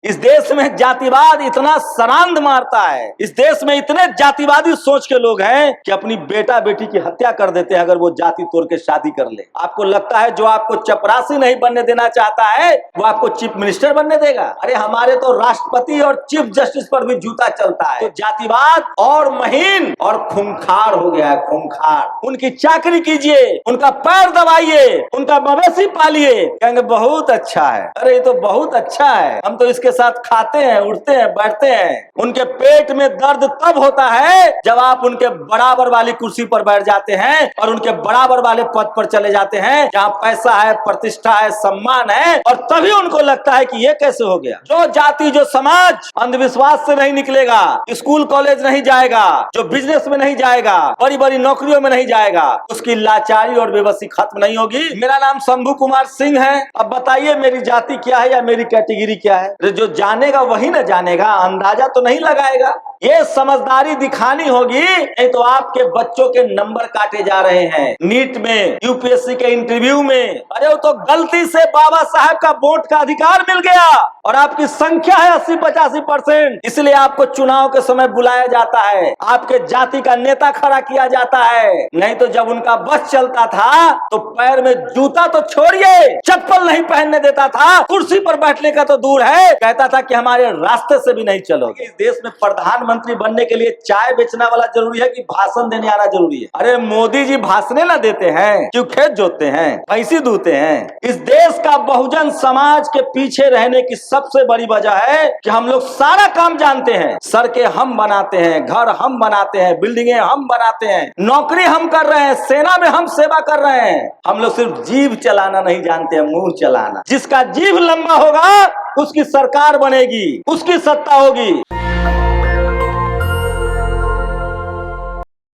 इस देश में जातिवाद इतना सरांद मारता है, इस देश में इतने जातिवादी सोच के लोग हैं कि अपनी बेटा बेटी की हत्या कर देते हैं अगर वो जाति तोड़ के शादी कर ले। आपको लगता है जो आपको चपरासी नहीं बनने देना चाहता है वो आपको चीफ मिनिस्टर बनने देगा? अरे हमारे तो राष्ट्रपति और चीफ जस्टिस पर भी जूता चलता है। तो जातिवाद और महीन और खूंखार हो गया है, खूंखार। उनकी चाकरी कीजिए, उनका पैर दबाइए, उनका मवेशी पालिए, कहेंगे बहुत अच्छा है। अरे ये तो बहुत अच्छा है, हम तो इसके साथ खाते हैं, उठते हैं, बैठते हैं। उनके पेट में दर्द तब होता है जब आप उनके बराबर वाली कुर्सी पर बैठ जाते हैं और उनके बराबर वाले पद पर चले जाते हैं जहां पैसा है, प्रतिष्ठा है, सम्मान है, और तभी उनको लगता है कि ये कैसे हो गया। जो जाति, जो समाज अंधविश्वास से नहीं निकलेगा, स्कूल कॉलेज नहीं जाएगा, जो बिजनेस में नहीं जाएगा, बड़ी बड़ी नौकरियों में नहीं जाएगा, उसकी लाचारी और बेबसी खत्म नहीं होगी। मेरा नाम शंभू कुमार सिंह है। अब बताइए मेरी जाति क्या है या मेरी कैटेगरी क्या है? जो जानेगा वही ना जानेगा, अंदाजा तो नहीं लगाएगा। ये समझदारी दिखानी होगी, नहीं तो आपके बच्चों के नंबर काटे जा रहे हैं नीट में, यूपीएससी के इंटरव्यू में। अरे वो तो गलती से बाबा साहब का वोट का अधिकार मिल गया और आपकी संख्या है 80-85%, इसलिए आपको चुनाव के समय बुलाया जाता है, आपके जाति का नेता खड़ा किया जाता है। नहीं तो जब उनका बस चलता था तो पैर में जूता तो छोड़िए, चप्पल नहीं पहनने देता था, कुर्सी पर बैठने का तो दूर है, कहता था कि हमारे रास्ते से भी नहीं चलोगे। इस देश में प्रधानमंत्री बनने के लिए चाय बेचने वाला जरूरी है कि भाषण देने आना जरूरी है? अरे मोदी जी भाषण ना देते हैं, क्यों खेत जोतते हैं, भैंसी दूते हैं। इस देश का बहुजन समाज के पीछे रहने की सबसे बड़ी वजह है कि हम लोग सारा काम जानते हैं। सड़कें हम बनाते हैं, घर हम बनाते हैं, बिल्डिंगें हम बनाते हैं, नौकरी हम कर रहे हैं, सेना में हम सेवा कर रहे हैं। हम लोग सिर्फ जीभ चलाना नहीं जानते हैं, मुंह चलाना। जिसका जीभ लंबा होगा उसकी सरकार बनेगी, उसकी सत्ता होगी।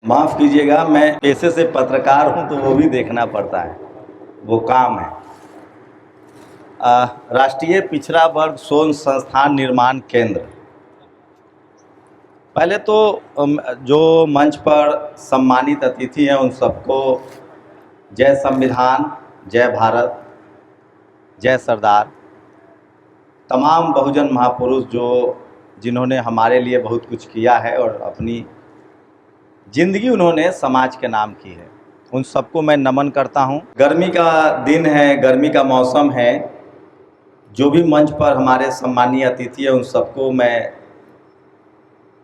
माफ कीजिएगा, मैं पेशे से पत्रकार हूं तो वो भी देखना पड़ता है, वो काम है। राष्ट्रीय पिछड़ा वर्ग शोध संस्थान निर्माण केंद्र। पहले तो जो मंच पर सम्मानित अतिथि हैं उन सबको जय संविधान, जय भारत, जय सरदार। तमाम बहुजन महापुरुष जिन्होंने हमारे लिए बहुत कुछ किया है और अपनी जिंदगी उन्होंने समाज के नाम की है, उन सबको मैं नमन करता हूं। गर्मी का दिन है, गर्मी का मौसम है, जो भी मंच पर हमारे सम्मानीय अतिथि है उन सबको मैं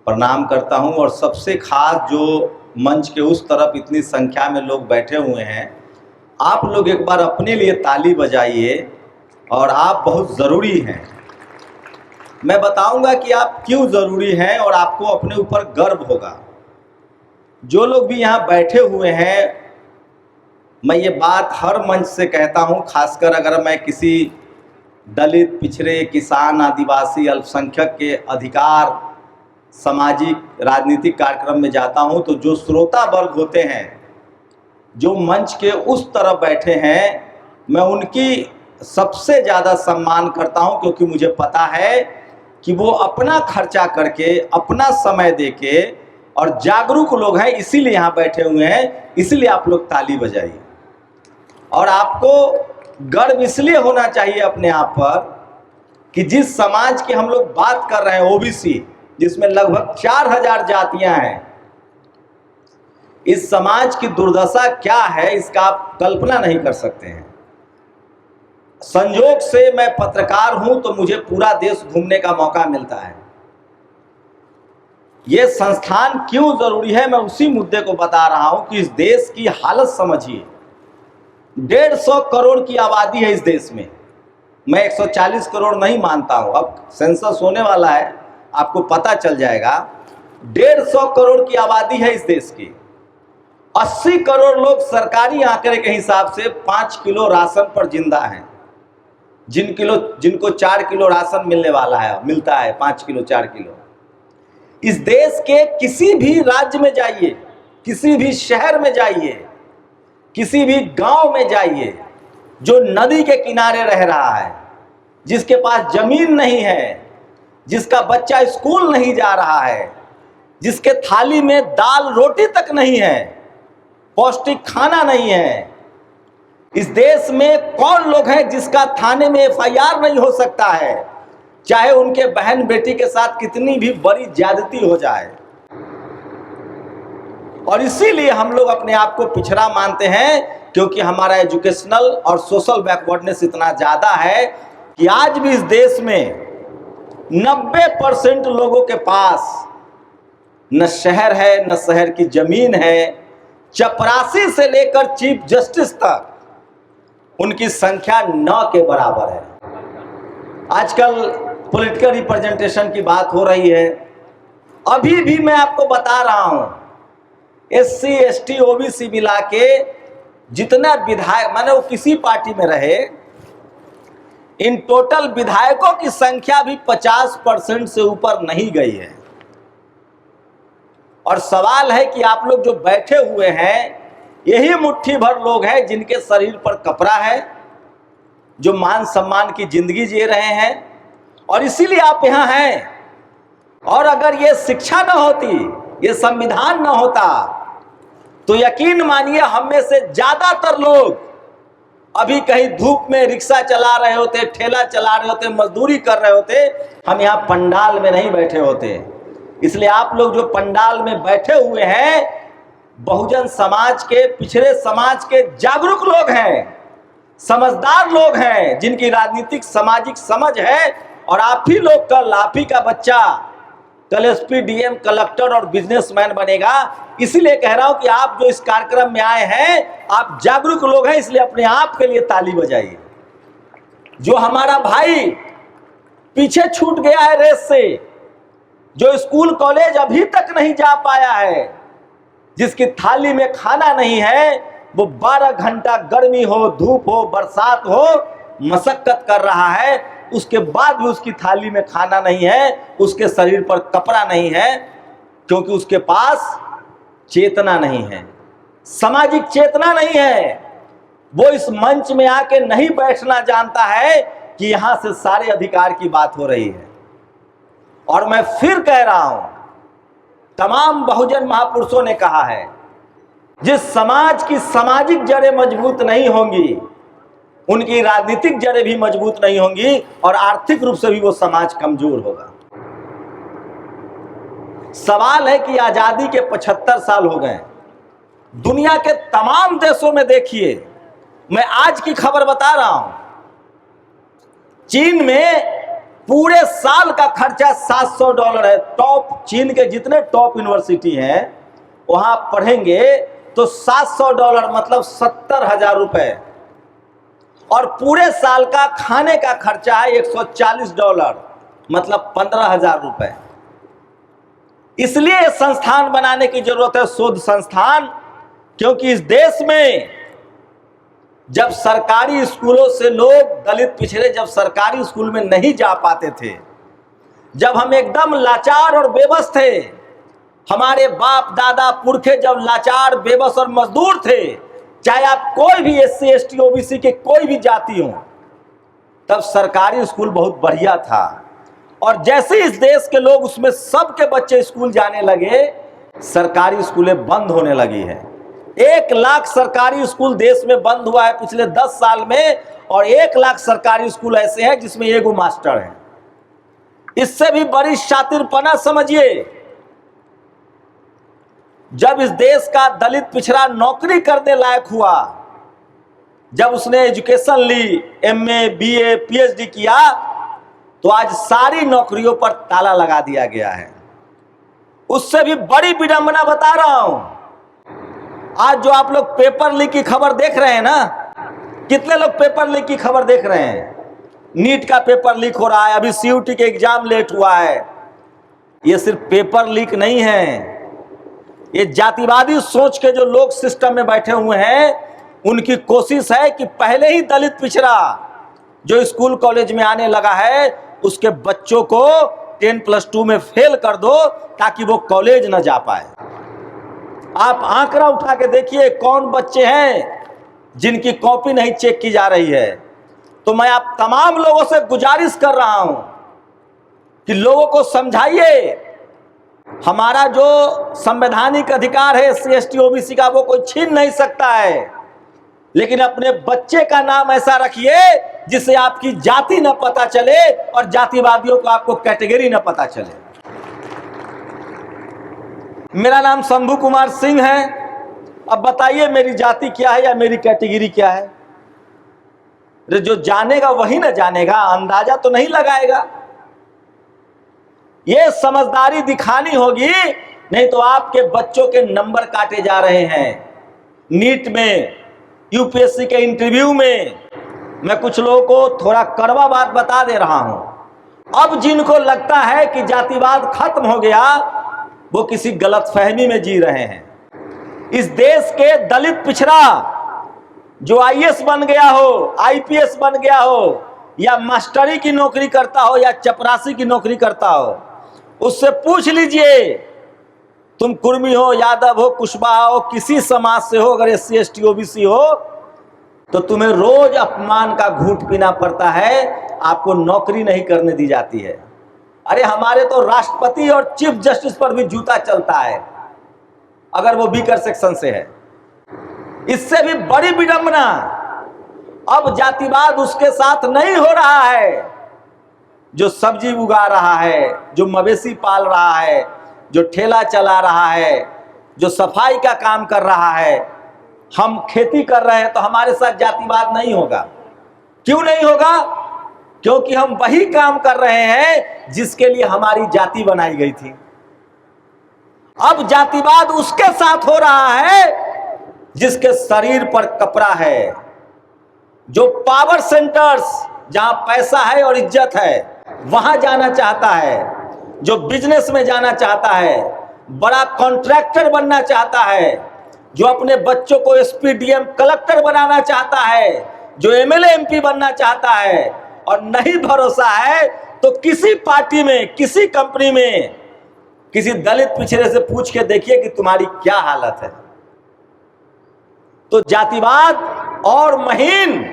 प्रणाम करता हूं। और सबसे खास जो मंच के उस तरफ इतनी संख्या में लोग बैठे हुए हैं, आप लोग एक बार अपने लिए ताली बजाइए, और आप बहुत ज़रूरी हैं। मैं बताऊंगा कि आप क्यों ज़रूरी हैं और आपको अपने ऊपर गर्व होगा। जो लोग भी यहाँ बैठे हुए हैं, मैं ये बात हर मंच से कहता हूँ, खासकर अगर मैं किसी दलित, पिछड़े, किसान, आदिवासी, अल्पसंख्यक के अधिकार, सामाजिक, राजनीतिक कार्यक्रम में जाता हूँ तो जो श्रोता वर्ग होते हैं, जो मंच के उस तरफ बैठे हैं, मैं उनकी सबसे ज़्यादा सम्मान करता हूँ, क्योंकि मुझे पता है कि वो अपना खर्चा करके, अपना समय देके, और जागरूक लोग हैं, इसीलिए यहाँ बैठे हुए हैं। इसलिए आप लोग ताली बजाइए। और आपको गर्व इसलिए होना चाहिए अपने आप पर कि जिस समाज की हम लोग बात कर रहे हैं, ओबीसी, जिसमें लगभग 4000 जातियां हैं, इस समाज की दुर्दशा क्या है इसका आप कल्पना नहीं कर सकते हैं। संयोग से मैं पत्रकार हूं तो मुझे पूरा देश घूमने का मौका मिलता है। ये संस्थान क्यों जरूरी है, मैं उसी मुद्दे को बता रहा हूं कि इस देश की हालत समझिए। 150 करोड़ की आबादी है इस देश में। मैं 140 करोड़ नहीं मानता हूं, अब सेंसस होने वाला है, आपको पता चल जाएगा। 150 करोड़ की आबादी है इस देश की। 80 करोड़ लोग सरकारी आंकड़े के हिसाब से 5 किलो राशन पर जिंदा हैं। जिनको 4 किलो राशन मिलने वाला है, मिलता है 5 किलो 4 किलो। इस देश के किसी भी राज्य में जाइए, किसी भी शहर में जाइए, किसी भी गांव में जाइए, जो नदी के किनारे रह रहा है, जिसके पास जमीन नहीं है, जिसका बच्चा स्कूल नहीं जा रहा है, जिसके थाली में दाल रोटी तक नहीं है, पौष्टिक खाना नहीं है, इस देश में कौन लोग हैं जिसका थाने में एफआईआर नहीं हो सकता है, चाहे उनके बहन बेटी के साथ कितनी भी बड़ी ज्यादती हो जाए। और इसीलिए हम लोग अपने आप को पिछड़ा मानते हैं, क्योंकि हमारा एजुकेशनल और सोशल बैकवर्डनेस इतना ज्यादा है कि आज भी इस देश में 90% लोगों के पास न शहर है, न शहर की जमीन है। चपरासी से लेकर चीफ जस्टिस तक उनकी संख्या 9 के बराबर है। आजकल पॉलिटिकल रिप्रेजेंटेशन की बात हो रही है। अभी भी मैं आपको बता रहा हूं, SC ST OBC मिला के जितना विधायक, माने वो किसी पार्टी में रहे, इन टोटल विधायकों की संख्या भी 50% से ऊपर नहीं गई है। और सवाल है कि आप लोग जो बैठे हुए हैं, यही मुट्ठी भर लोग हैं जिनके शरीर पर कपड़ा है, जो मान सम्मान की जिंदगी जी रहे हैं, और इसीलिए आप यहां हैं। और अगर ये शिक्षा न होती, ये संविधान न होता, तो यकीन मानिए हम में से ज्यादातर लोग अभी कहीं धूप में रिक्शा चला रहे होते, ठेला चला रहे होते, मजदूरी कर रहे होते, हम यहाँ पंडाल में नहीं बैठे होते। इसलिए आप लोग जो पंडाल में बैठे हुए हैं, बहुजन समाज के, पिछड़े समाज के जागरूक लोग हैं, समझदार लोग हैं, जिनकी राजनीतिक सामाजिक समझ है। और आप ही लोग कल, आप ही का बच्चा कल SP DM कलेक्टर और बिजनेसमैन बनेगा। इसीलिए कह रहा हूं कि आप जो इस कार्यक्रम में आए हैं, आप जागरूक लोग हैं, इसलिए अपने आप के लिए ताली बजाइए। जो हमारा भाई पीछे छूट गया है रेस से, जो स्कूल कॉलेज अभी तक नहीं जा पाया है, जिसकी थाली में खाना नहीं है, वो 12 घंटा गर्मी हो, धूप हो, बरसात हो, मशक्कत कर रहा है, उसके बाद भी उसकी थाली में खाना नहीं है, उसके शरीर पर कपड़ा नहीं है, क्योंकि उसके पास चेतना नहीं है, सामाजिक चेतना नहीं है। वो इस मंच में आके नहीं बैठना जानता है कि यहां से सारे अधिकार की बात हो रही है। और मैं फिर कह रहा हूं, तमाम बहुजन महापुरुषों ने कहा है, जिस समाज की सामाजिक जड़ें मजबूत नहीं होंगी, उनकी राजनीतिक जड़ें भी मजबूत नहीं होंगी, और आर्थिक रूप से भी वो समाज कमजोर होगा। सवाल है कि आजादी के 75 साल हो गए, दुनिया के तमाम देशों में देखिए, मैं आज की खबर बता रहा हूं, चीन में पूरे साल का खर्चा $700 है। टॉप, चीन के जितने टॉप यूनिवर्सिटी हैं वहां पढ़ेंगे तो $700 मतलब 70,000 रुपए, और पूरे साल का खाने का खर्चा है $140 मतलब 15,000 रुपए। इसलिए संस्थान बनाने की जरूरत है, शोध संस्थान, क्योंकि इस देश में जब सरकारी स्कूलों से लोग, दलित पिछड़े जब सरकारी स्कूल में नहीं जा पाते थे, जब हम एकदम लाचार और बेबस थे, हमारे बाप दादा पुरखे जब लाचार, बेबस और मजदूर थे, चाहे आप कोई भी SC ST OBC के कोई भी जाति हो, तब सरकारी स्कूल बहुत बढ़िया था। और जैसे इस देश के लोग, उसमें सबके बच्चे स्कूल जाने लगे, सरकारी स्कूलें बंद होने लगी है। 1 लाख सरकारी स्कूल देश में बंद हुआ है पिछले 10 साल में, और 1 लाख सरकारी स्कूल ऐसे हैं जिसमें एगो मास्टर है। इससे भी बड़ी शातिरपना समझिए, जब इस देश का दलित पिछड़ा नौकरी करने लायक हुआ, जब उसने एजुकेशन ली, MA BA PhD किया, तो आज सारी नौकरियों पर ताला लगा दिया गया है। उससे भी बड़ी विडंबना बता रहा हूं, आज जो आप लोग पेपर लीक की खबर देख रहे हैं ना, कितने लोग पेपर लीक की खबर देख रहे हैं? नीट का पेपर लीक हो रहा है, अभी CUT के एग्जाम लेट हुआ है। ये सिर्फ पेपर लीक नहीं है, ये जातिवादी सोच के जो लोग सिस्टम में बैठे हुए हैं, उनकी कोशिश है कि पहले ही दलित पिछड़ा जो स्कूल कॉलेज में आने लगा है, उसके बच्चों को 10+2 में फेल कर दो, ताकि वो कॉलेज न जा पाए। आप आंकड़ा उठा के देखिए, कौन बच्चे हैं जिनकी कॉपी नहीं चेक की जा रही है। तो मैं आप तमाम लोगों से गुजारिश कर रहा हूं कि लोगों को समझाइए, हमारा जो संवैधानिक अधिकार है SC ST OBC का, वो कोई छीन नहीं सकता है, लेकिन अपने बच्चे का नाम ऐसा रखिए जिससे आपकी जाति न पता चले और जातिवादियों को आपको कैटेगरी न पता चले। मेरा नाम शंभू कुमार सिंह है। अब बताइए मेरी जाति क्या है या मेरी कैटेगरी क्या है? जो जानेगा वही ना जानेगा, अंदाजा तो नहीं लगाएगा। ये समझदारी दिखानी होगी, नहीं तो आपके बच्चों के नंबर काटे जा रहे हैं। नीट में, यूपीएससी के इंटरव्यू में मैं कुछ लोगों को थोड़ा कड़वा बात बता दे रहा हूं। अब जिनको लगता है कि जातिवाद खत्म हो गया, वो किसी गलतफहमी में जी रहे हैं। इस देश के दलित पिछड़ा जो आईएएस बन गया हो, आईपीएस बन गया हो, या मास्टरी की नौकरी करता हो या चपरासी की नौकरी करता हो, उससे पूछ लीजिए, तुम कुर्मी हो, यादव हो, कुशवाहा हो, किसी समाज से हो, अगर एससी एसटी ओबीसी हो, तो तुम्हें रोज अपमान का घूंट पीना पड़ता है, आपको नौकरी नहीं करने दी जाती है। अरे हमारे तो राष्ट्रपति और चीफ जस्टिस पर भी जूता चलता है अगर वो बीकर सेक्शन से है। इससे भी बड़ी विडंबना, अब जातिवाद उसके साथ नहीं हो रहा है जो सब्जी उगा रहा है, जो मवेशी पाल रहा है, जो ठेला चला रहा है, जो सफाई का काम कर रहा है। हम खेती कर रहे हैं तो हमारे साथ जातिवाद नहीं होगा। क्यों नहीं होगा? क्योंकि हम वही काम कर रहे हैं जिसके लिए हमारी जाति बनाई गई थी। अब जातिवाद उसके साथ हो रहा है जिसके शरीर पर कपड़ा है, जो पावर सेंटर्स जहां पैसा है और इज्जत है वहां जाना चाहता है, जो बिजनेस में जाना चाहता है, बड़ा कॉन्ट्रैक्टर बनना चाहता है, जो अपने बच्चों को एसपी डीएम कलेक्टर बनाना चाहता है, जो एमएलए एमपी बनना चाहता है। और नहीं भरोसा है तो किसी पार्टी में, किसी कंपनी में, किसी दलित पिछड़े से पूछ के देखिए कि तुम्हारी क्या हालत है। तो जातिवाद और महीन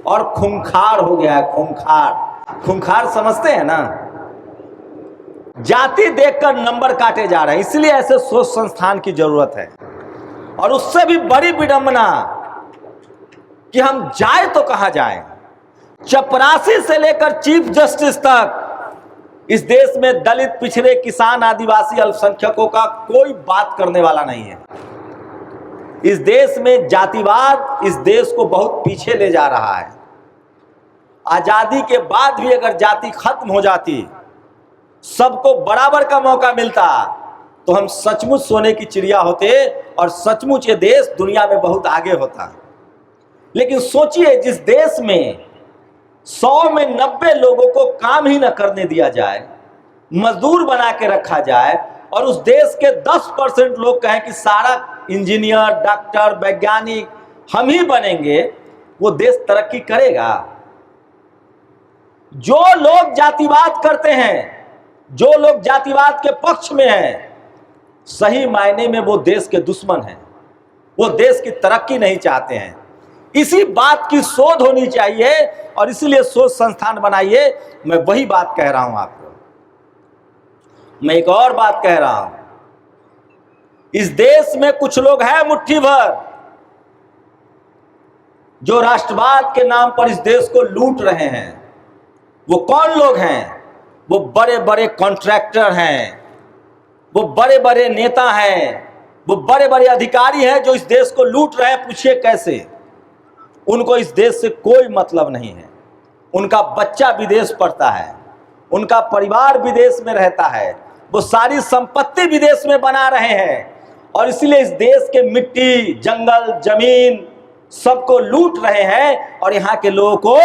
और खूंखार हो गया है। खूंखार, खूंखार समझते हैं ना? जाति देखकर नंबर काटे जा रहे हैं, इसलिए ऐसे सोच संस्थान की जरूरत है। और उससे भी बड़ी विडंबना कि हम जाए तो कहां जाएं। चपरासी से लेकर चीफ जस्टिस तक इस देश में दलित, पिछड़े, किसान, आदिवासी, अल्पसंख्यकों का कोई बात करने वाला नहीं है। इस देश में जातिवाद इस देश को बहुत पीछे ले जा रहा है। आजादी के बाद भी अगर जाति खत्म हो जाती, सबको बराबर का मौका मिलता, तो हम सचमुच सोने की चिड़िया होते और सचमुच ये देश दुनिया में बहुत आगे होता। लेकिन सोचिए, जिस देश में 100 में 90 लोगों को काम ही न करने दिया जाए, मजदूर बना के रखा जाए, और उस देश के 10% लोग कहें कि सारा इंजीनियर, डॉक्टर, वैज्ञानिक हम ही बनेंगे, वो देश तरक्की करेगा? जो लोग जातिवाद करते हैं, जो लोग जातिवाद के पक्ष में हैं, सही मायने में वो देश के दुश्मन हैं। वो देश की तरक्की नहीं चाहते हैं। इसी बात की शोध होनी चाहिए और इसीलिए शोध संस्थान बनाइए। मैं वही बात कह रहा हूं आपको। मैं एक और बात कह रहा हूं, इस देश में कुछ लोग हैं मुट्ठी भर जो राष्ट्रवाद के नाम पर इस देश को लूट रहे हैं। वो कौन लोग हैं? वो बड़े बड़े कॉन्ट्रैक्टर हैं, वो बड़े बड़े नेता हैं, वो बड़े बड़े अधिकारी हैं जो इस देश को लूट रहे हैं। पूछिए कैसे? उनको इस देश से कोई मतलब नहीं है। उनका बच्चा विदेश पढ़ता है, उनका परिवार विदेश में रहता है, वो सारी संपत्ति विदेश में बना रहे हैं, और इसीलिए इस देश के मिट्टी, जंगल, जमीन सबको लूट रहे हैं और यहाँ के लोगों को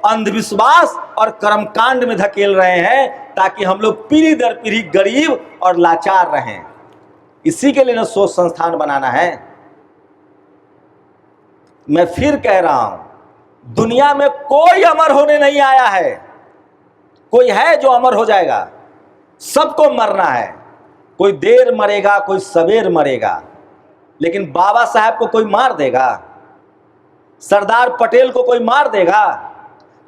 अंधविश्वास और कर्मकांड में धकेल रहे हैं, ताकि हम लोग पीढ़ी दर पीढ़ी गरीब और लाचार रहें। इसी के लिए ना शोध संस्थान बनाना है। मैं फिर कह रहा हूं, दुनिया में कोई अमर होने नहीं आया है। कोई है जो अमर हो जाएगा? सबको मरना है। कोई देर मरेगा, कोई सवेर मरेगा, लेकिन बाबा साहब को कोई मार देगा? सरदार पटेल को कोई मार देगा?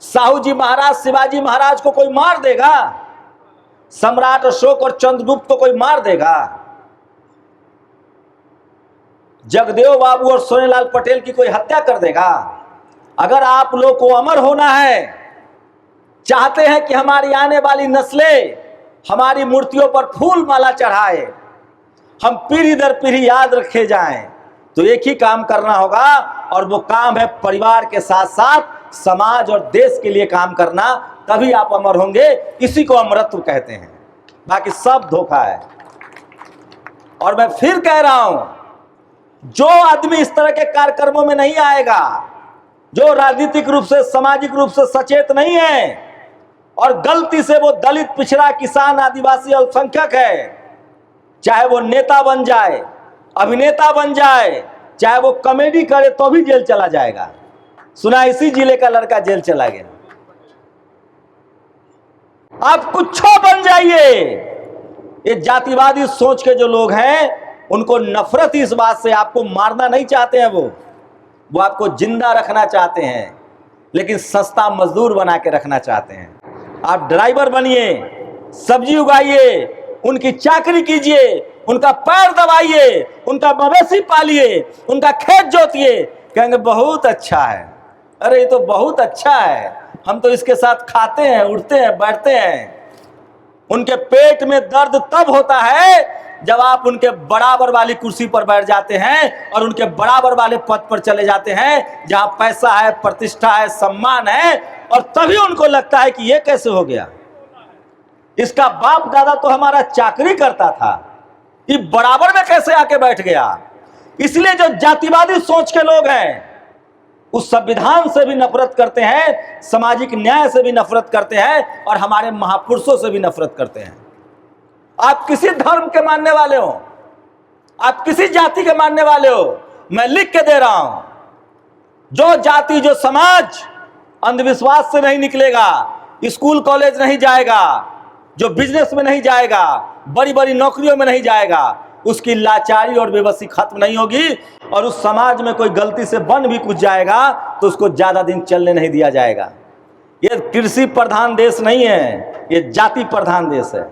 साहू जी महाराज, शिवाजी महाराज को कोई मार देगा? सम्राट अशोक और चंद्रगुप्त को कोई मार देगा? जगदेव बाबू और सोनेलाल पटेल की कोई हत्या कर देगा? अगर आप लोग को अमर होना है, चाहते हैं कि हमारी आने वाली नस्लें हमारी मूर्तियों पर फूल माला चढ़ाए, हम पीढ़ी दर पीढ़ी याद रखे जाएं, तो एक ही काम करना होगा, और वो काम है परिवार के साथ साथ समाज और देश के लिए काम करना। तभी आप अमर होंगे। इसी को अमरत्व कहते हैं, बाकी सब धोखा है। और मैं फिर कह रहा हूं, जो आदमी इस तरह के कार्यक्रमों में नहीं आएगा, जो राजनीतिक रूप से सामाजिक रूप से सचेत नहीं है और गलती से वो दलित, पिछड़ा, किसान, आदिवासी, अल्पसंख्यक है, चाहे वो नेता बन जाए, अभिनेता बन जाए, चाहे वो कॉमेडी करे, तो भी जेल चला जाएगा। सुना इसी जिले का लड़का जेल चला गया। आप कुछ बन जाइए। ये जातिवादी सोच के जो लोग हैं, उनको नफरत इस बात से, आपको मारना नहीं चाहते हैं, वो आपको जिंदा रखना चाहते हैं, लेकिन सस्ता मजदूर बना के रखना चाहते हैं। आप ड्राइवर बनिए, सब्जी उगाइए, उनकी चाकरी कीजिए, उनका पैर दबाइए, उनका मवेशी पालिए, उनका खेत जोतिए, कहेंगे बहुत अच्छा है। अरे ये तो बहुत अच्छा है, हम तो इसके साथ खाते हैं, उठते हैं, बैठते हैं। उनके पेट में दर्द तब होता है जब आप उनके बराबर वाली कुर्सी पर बैठ जाते हैं और उनके बराबर वाले पद पर चले जाते हैं, जहां पैसा है, प्रतिष्ठा है, सम्मान है, और तभी उनको लगता है कि ये कैसे हो गया, इसका बाप दादा तो हमारा चाकरी करता था, ये बराबर में कैसे आके बैठ गया। इसलिए जो जातिवादी सोच के लोग हैं, उस संविधान से भी नफरत करते हैं, सामाजिक न्याय से भी नफरत करते हैं, और हमारे महापुरुषों से भी नफरत करते हैं। आप किसी धर्म के मानने वाले हो, आप किसी जाति के मानने वाले हो, मैं लिख के दे रहा हूं, जो जाति, जो समाज अंधविश्वास से नहीं निकलेगा, स्कूल कॉलेज नहीं जाएगा, जो बिजनेस में नहीं जाएगा, बड़ी बड़ी नौकरियों में नहीं जाएगा, उसकी लाचारी और बेबसी खत्म नहीं होगी। और उस समाज में कोई गलती से बन भी कुछ जाएगा तो उसको ज्यादा दिन चलने नहीं दिया जाएगा। ये कृषि प्रधान देश नहीं है, ये जाति प्रधान देश है।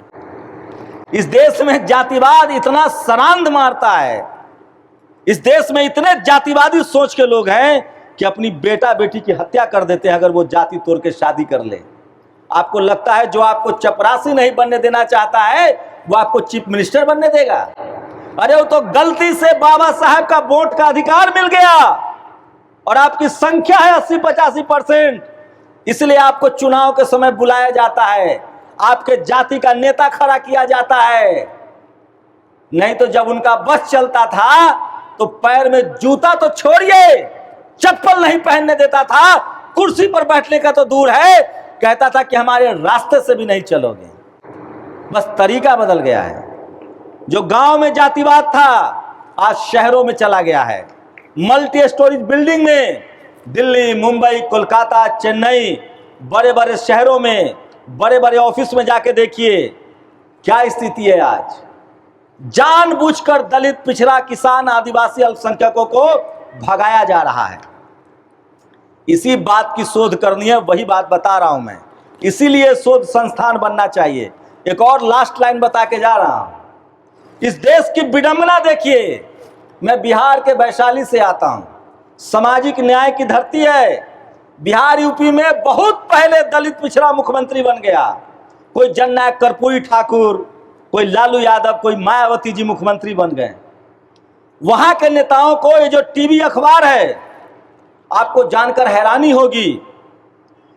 इस देश में जातिवाद इतना सरांध मारता है, इस देश में इतने जातिवादी सोच के लोग हैं कि अपनी बेटा बेटी की हत्या कर देते हैं अगर वो जाति तोड़ के शादी कर ले। आपको लगता है जो आपको चपरासी नहीं बनने देना चाहता है वो आपको चीफ मिनिस्टर बनने देगा? अरे वो तो गलती से बाबा साहब का वोट का अधिकार मिल गया और आपकी संख्या है 80-85%, इसलिए आपको चुनाव के समय बुलाया जाता है, आपके जाति का नेता खड़ा किया जाता है। नहीं तो जब उनका बस चलता था तो पैर में जूता तो छोड़िए, चप्पल नहीं पहनने देता था, कुर्सी पर बैठने का तो दूर है, कहता था कि हमारे रास्ते से भी नहीं चलोगे। बस तरीका बदल गया है। जो गांव में जातिवाद था आज शहरों में चला गया है। मल्टी स्टोरेज बिल्डिंग में दिल्ली, मुंबई, कोलकाता, चेन्नई, बड़े बड़े शहरों में, बड़े बड़े ऑफिस में जाके देखिए क्या स्थिति है। आज जानबूझकर दलित, पिछड़ा, किसान, आदिवासी, अल्पसंख्यकों को भगाया जा रहा है। इसी बात की शोध करनी है, वही बात बता रहा हूं मैं। इसीलिए शोध संस्थान बनना चाहिए। एक और लास्ट लाइन बता के जा रहा हूं। इस देश की विडंबना देखिए। मैं बिहार के वैशाली से आता हूं, सामाजिक न्याय की धरती है। बिहार, यूपी में बहुत पहले दलित पिछड़ा मुख्यमंत्री बन गया। कोई जननायक कर्पूरी ठाकुर, कोई लालू यादव, कोई मायावती जी मुख्यमंत्री बन गए। वहां के नेताओं को ये जो टीवी अखबार है, आपको जानकर हैरानी होगी,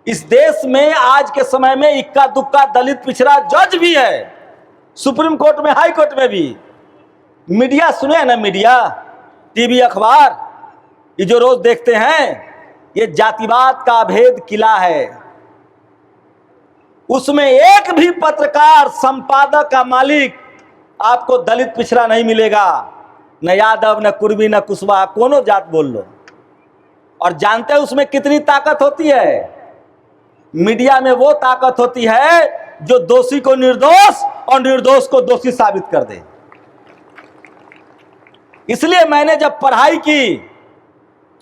इस देश में आज के समय में इक्का दुक्का दलित पिछड़ा जज भी है, सुप्रीम कोर्ट में, हाई कोर्ट में भी। मीडिया सुने हैं ना, मीडिया, टीवी, अखबार, ये जो रोज देखते हैं, ये जातिवाद का अभेद किला है। उसमें एक भी पत्रकार, संपादक का मालिक आपको दलित पिछड़ा नहीं मिलेगा, न यादव, न कुर्मी, न कुशवाहा, कोनो जात बोल लो। और जानते हैं उसमें कितनी ताकत होती है? मीडिया में वो ताकत होती है जो दोषी को निर्दोष और निर्दोष को दोषी साबित कर दे। इसलिए मैंने जब पढ़ाई की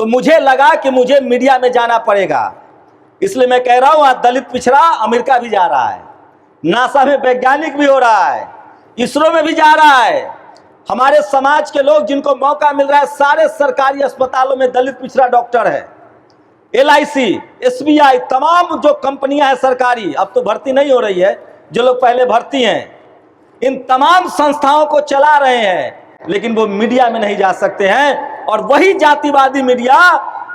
तो मुझे लगा कि मुझे मीडिया में जाना पड़ेगा। इसलिए मैं कह रहा हूं, आज दलित पिछड़ा अमेरिका भी जा रहा है, नासा में वैज्ञानिक भी हो रहा है, इसरो में भी जा रहा है। हमारे समाज के लोग जिनको मौका मिल रहा है, सारे सरकारी अस्पतालों में दलित पिछड़ा डॉक्टर है। LIC, SBI, तमाम जो कंपनियां हैं सरकारी, अब तो भर्ती नहीं हो रही है, जो लोग पहले भर्ती हैं, इन तमाम संस्थाओं को चला रहे हैं, लेकिन वो मीडिया में नहीं जा सकते हैं। और वही जातिवादी मीडिया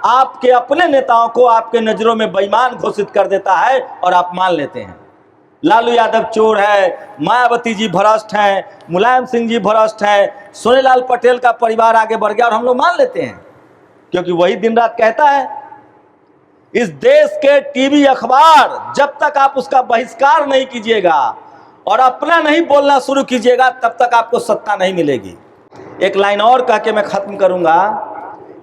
आपके अपने नेताओं को आपके नजरों में बेईमान घोषित कर देता है और आप मान लेते हैं। लालू यादव चोर है, मायावती जी भ्रष्ट हैं, मुलायम सिंह जी भ्रष्ट हैं, सोनेलाल पटेल का परिवार आगे बढ़ गया, और हम लोग मान लेते हैं क्योंकि वही दिन रात कहता है। इस देश के टीवी अखबार, जब तक आप उसका बहिष्कार नहीं कीजिएगा और अपना नहीं बोलना शुरू कीजिएगा, तब तक आपको सत्ता नहीं मिलेगी। एक लाइन और कह के मैं खत्म करूंगा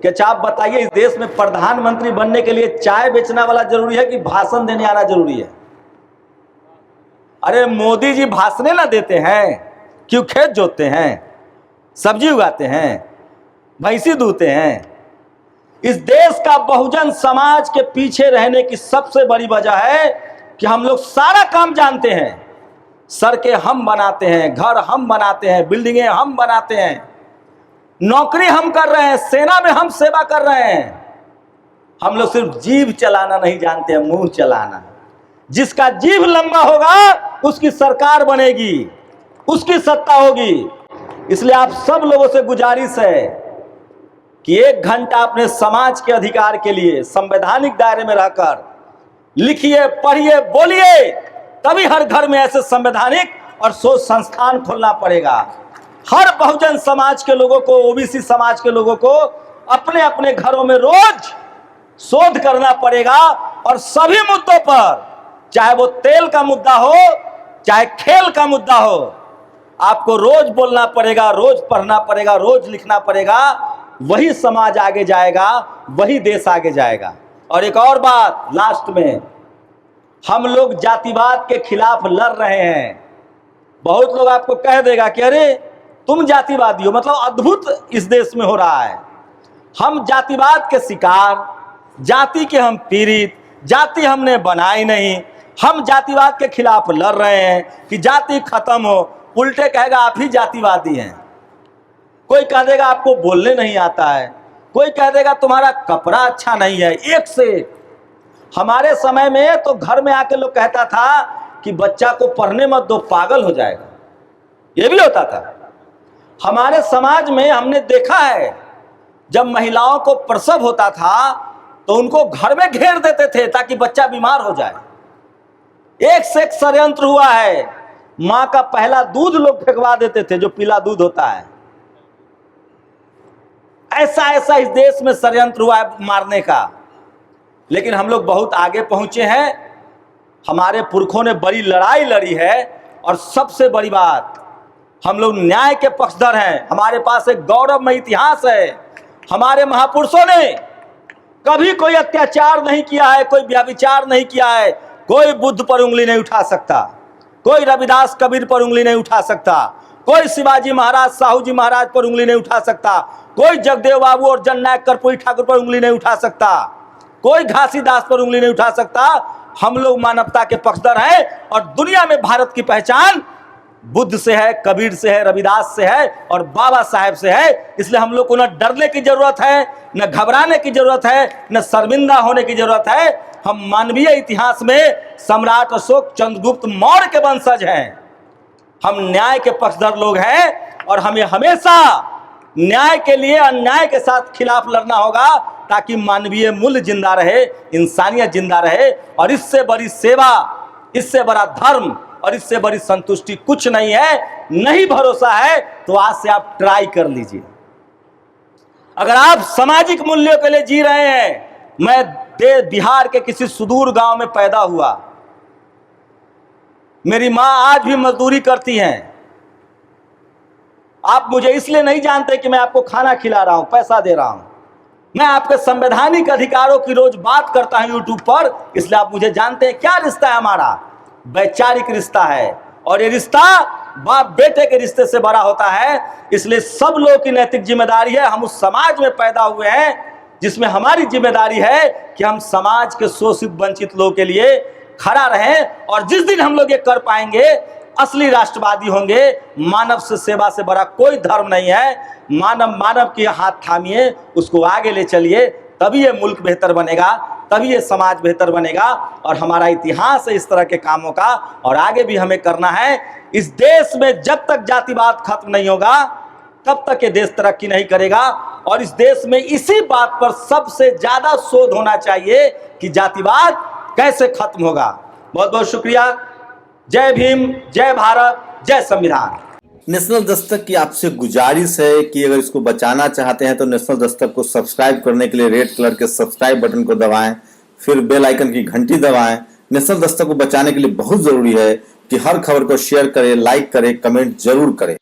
कि अच्छा आप बताइए, इस देश में प्रधानमंत्री बनने के लिए चाय बेचने वाला जरूरी है कि भाषण देने आना जरूरी है? अरे मोदी जी भाषण ना देते हैं, क्यों खेत जोतते हैं, सब्जी उगाते हैं, भैंसी दूते हैं। इस देश का बहुजन समाज के पीछे रहने की सबसे बड़ी वजह है कि हम लोग सारा काम जानते हैं। सड़कें हम बनाते हैं, घर हम बनाते हैं, बिल्डिंगें हम बनाते हैं, नौकरी हम कर रहे हैं, सेना में हम सेवा कर रहे हैं। हम लोग सिर्फ जीभ चलाना नहीं जानते हैं, मुंह चलाना। जिसका जीभ लंबा होगा उसकी सरकार बनेगी, उसकी सत्ता होगी। इसलिए आप सब लोगों से गुजारिश है कि 1 घंटा अपने समाज के अधिकार के लिए संवैधानिक दायरे में रहकर लिखिए, पढ़िए, बोलिए। तभी हर घर में ऐसे संवैधानिक और सोच संस्थान खोलना पड़ेगा। हर बहुजन समाज के लोगों को, ओबीसी समाज के लोगों को अपने अपने घरों में रोज शोध करना पड़ेगा और सभी मुद्दों पर, चाहे वो तेल का मुद्दा हो, चाहे खेल का मुद्दा हो, आपको रोज बोलना पड़ेगा, रोज पढ़ना पड़ेगा, रोज लिखना पड़ेगा। वही समाज आगे जाएगा, वही देश आगे जाएगा। और एक और बात लास्ट में, हम लोग जातिवाद के खिलाफ लड़ रहे हैं। बहुत लोग आपको कह देगा कि अरे तुम जातिवादी हो, मतलब अद्भुत इस देश में हो रहा है। हम जातिवाद के शिकार, जाति के हम पीड़ित, जाति हमने बनाई नहीं, हम जातिवाद के खिलाफ लड़ रहे हैं कि जाति खत्म हो। उल्टे कहेगा आप ही जातिवादी हैं। कोई कह देगा आपको बोलने नहीं आता है, कोई कह देगा तुम्हारा कपड़ा अच्छा नहीं है। एक से एक। हमारे समय में तो घर में आके लोग कहता था कि बच्चा को पढ़ने मत दो, पागल हो जाएगा, ये भी होता था। हमारे समाज में हमने देखा है, जब महिलाओं को प्रसव होता था तो उनको घर में घेर देते थे ताकि बच्चा बीमार हो जाए। एक से एक षड्यंत्र हुआ है। मां का पहला दूध लोग फेंकवा देते थे, जो पीला दूध होता है। ऐसा ऐसा इस देश में षड्यंत्र हुआ है मारने का। लेकिन हम लोग बहुत आगे पहुंचे हैं। हमारे पुरखों ने बड़ी लड़ाई लड़ी है और सबसे बड़ी बात, हम लोग न्याय के पक्षधर हैं। हमारे पास एक गौरवमय इतिहास है। हमारे महापुरुषों ने कभी कोई अत्याचार नहीं किया है, कोई व्यभिचार नहीं किया है। कोई बुद्ध पर उंगली नहीं उठा सकता, कोई रविदास कबीर पर उंगली नहीं उठा सकता, कोई शिवाजी महाराज, साहू जी महाराज पर उंगली नहीं उठा सकता, कोई जगदेव बाबू और जननायक कर्पूरी ठाकुर पर उंगली नहीं उठा सकता, कोई घासीदास पर उंगली नहीं उठा सकता। हम लोग मानवता के पक्षधर हैं और दुनिया में भारत की पहचान बुद्ध से है, कबीर से है, रविदास से है और बाबा साहेब से है। इसलिए हम लोग को न डरने की जरूरत है, न घबराने की जरूरत है, न शर्मिंदा होने की जरूरत है। हम मानवीय इतिहास में सम्राट अशोक, चंद्रगुप्त मौर्य के वंशज हैं। हम न्याय के पक्षधर लोग हैं और हमें हमेशा न्याय के लिए अन्याय के साथ खिलाफ लड़ना होगा, ताकि मानवीय मूल्य जिंदा रहे, इंसानियत जिंदा रहे। और इससे बड़ी सेवा, इससे बड़ा धर्म और इससे बड़ी संतुष्टि कुछ नहीं है। नहीं भरोसा है तो आज से आप ट्राई कर लीजिए। अगर आप सामाजिक मूल्यों के लिए जी रहे हैं, मैं बिहार के किसी सुदूर गांव में पैदा हुआ, मेरी मां आज भी मजदूरी करती हैं। आप मुझे इसलिए नहीं जानते कि मैं आपको खाना खिला रहा हूं, पैसा दे रहा हूं। मैं आपके संवैधानिक अधिकारों की रोज बात करता हूं यूट्यूब पर, इसलिए आप मुझे जानते हैं। क्या रिश्ता है हमारा? वैचारिक रिश्ता है और ये रिश्ता बाप बेटे के रिश्ते से बड़ा होता है। इसलिए सब लोगों की नैतिक जिम्मेदारी है। हम उस समाज में पैदा हुए हैं जिसमें हमारी जिम्मेदारी है कि हम समाज के शोषित वंचित लोगों के लिए खड़ा रहें। और जिस दिन हम लोग ये कर पाएंगे, असली राष्ट्रवादी होंगे। मानव से सेवा से बड़ा कोई धर्म नहीं है। मानव मानव के हाथ थामिए, उसको आगे ले चलिए, तभी ये मुल्क बेहतर बनेगा, तभी ये समाज बेहतर बनेगा। और हमारा इतिहास है इस तरह के कामों का, और आगे भी हमें करना है। इस देश में जब तक जातिवाद खत्म नहीं होगा तब तक ये देश तरक्की नहीं करेगा। और इस देश में इसी बात पर सबसे ज्यादा शोध होना चाहिए कि जातिवाद कैसे खत्म होगा। बहुत बहुत शुक्रिया। जय भीम, जय भारत, जय संविधान। नेशनल दस्तक की आपसे गुजारिश है कि अगर इसको बचाना चाहते हैं तो नेशनल दस्तक को सब्सक्राइब करने के लिए रेड कलर के सब्सक्राइब बटन को दबाएं, फिर बेल आइकन की घंटी दबाएं। नेशनल दस्तक को बचाने के लिए बहुत जरूरी है कि हर खबर को शेयर करें, लाइक करें, कमेंट जरूर करें।